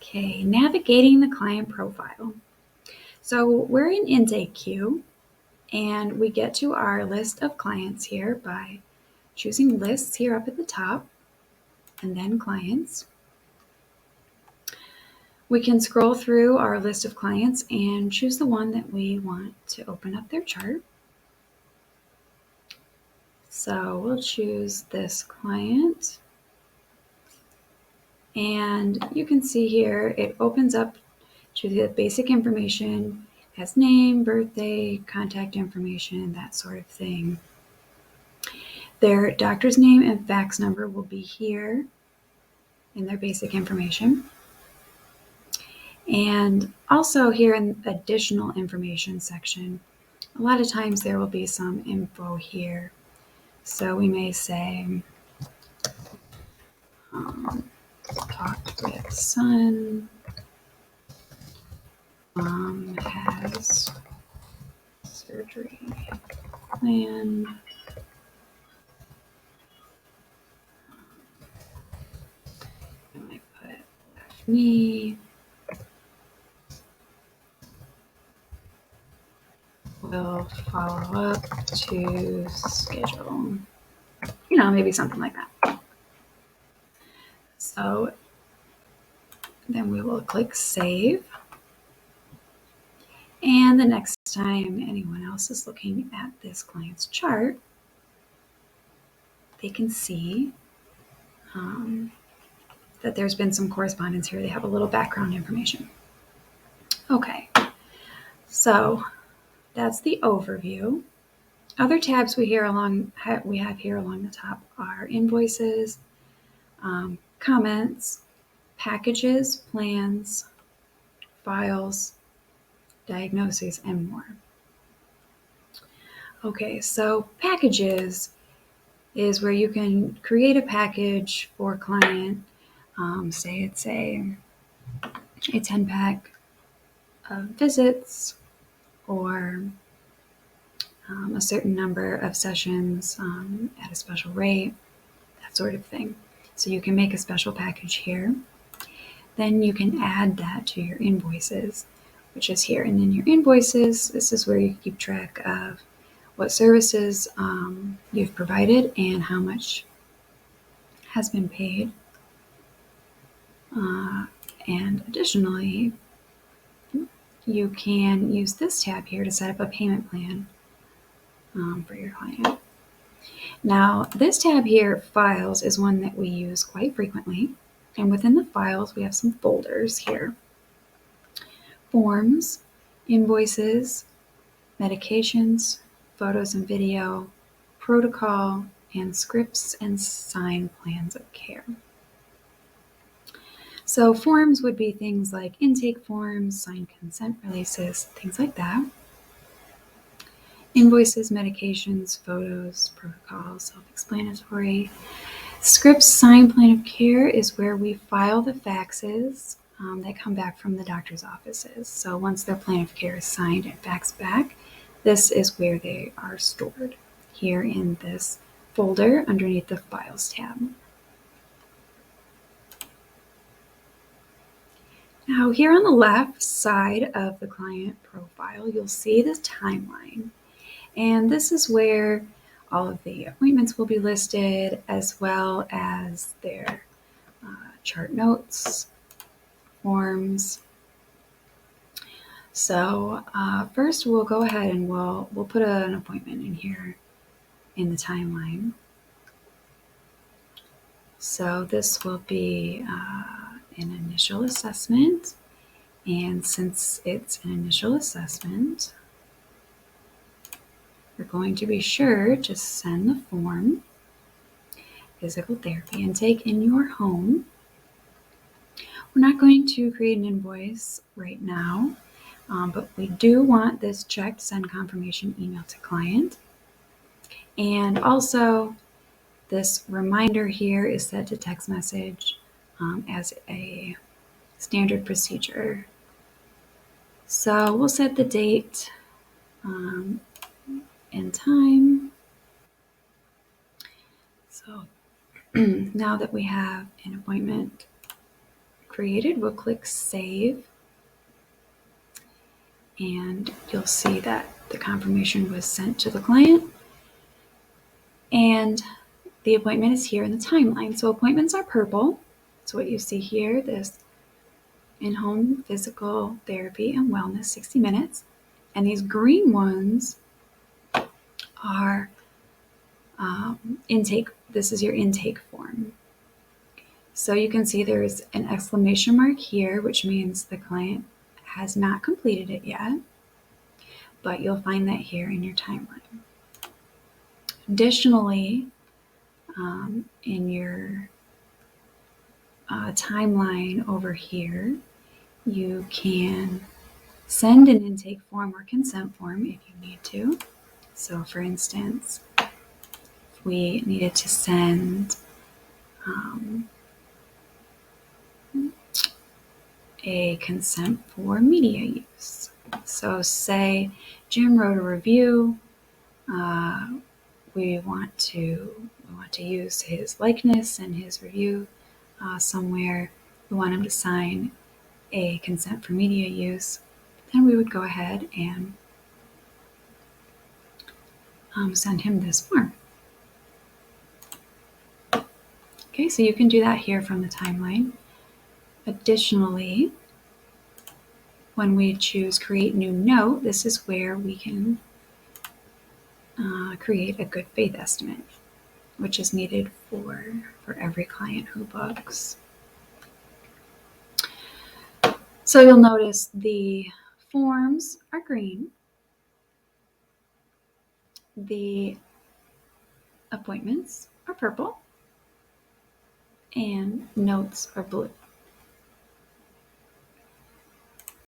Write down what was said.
Okay, navigating the client profile. So we're in intake queue, and we get to our list of clients here by choosing lists here up at the top, and then clients. We can scroll through our list of clients and choose the one that we want to open up their chart. So we'll choose this client. And you can see here, it opens up to the basic information, has name, birthday, contact information, that sort of thing. Their doctor's name and fax number will be here in their basic information. And also here in the additional information section, a lot of times there will be some info here. So we may say, talk with son, mom has surgery planned. I might put left knee. We'll follow up to schedule. Maybe something like that. So then we will click save. And the next time anyone else is looking at this client's chart, they can see that there's been some correspondence here. They have a little background information. Okay, so that's the overview. Other tabs we have here along the top are invoices, comments, packages, plans, files, diagnoses, and more. Okay, so packages is where you can create a package for a client. Say it's a 10-pack of visits or a certain number of sessions at a special rate, that sort of thing. So you can make a special package here. Then you can add that to your invoices, which is here. And then your invoices, this is where you keep track of what services you've provided and how much has been paid. And additionally, you can use this tab here to set up a payment plan for your client. Now, this tab here, Files, is one that we use quite frequently. And within the files, we have some folders here. Forms, invoices, medications, photos and video, protocol, and scripts and signed plans of care. So forms would be things like intake forms, signed consent releases, things like that. Invoices, medications, photos, protocols, self-explanatory. Scripts, signed plan of care is where we file the faxes that come back from the doctor's offices. So once their plan of care is signed and faxed back, this is where they are stored here in this folder underneath the Files tab. Now here on the left side of the client profile, you'll see this timeline. And this is where all of the appointments will be listed, as well as their chart notes, forms. So first we'll go ahead and we'll put an appointment in here in the timeline. So this will be an initial assessment. And since it's an initial assessment, we're going to be sure to send the form, physical therapy intake, in your home. We're not going to create an invoice right now, but we do want this checked, send confirmation email to client. And also, this reminder here is set to text message as a standard procedure. So we'll set the date and time. So now that we have an appointment created. We'll click Save, and you'll see that the confirmation was sent to the client, and the appointment is here in the timeline. So appointments are purple. So what you see here, this in-home physical therapy and wellness 60 minutes. And these green ones are intake. This is your intake form. So you can see there's an exclamation mark here, which means the client has not completed it yet, but you'll find that here in your timeline. Additionally, in your timeline over here, you can send an intake form or consent form if you need to. So for instance, if we needed to send a consent for media use. So say Jim wrote a review, we want to use his likeness and his review somewhere. We want him to sign a consent for media use. Then we would go ahead and send him this form. Okay, so you can do that here from the timeline. Additionally, when we choose Create New Note, this is where we can create a good faith estimate, which is needed for every client who books. So you'll notice the forms are green, the appointments are purple, and notes are blue.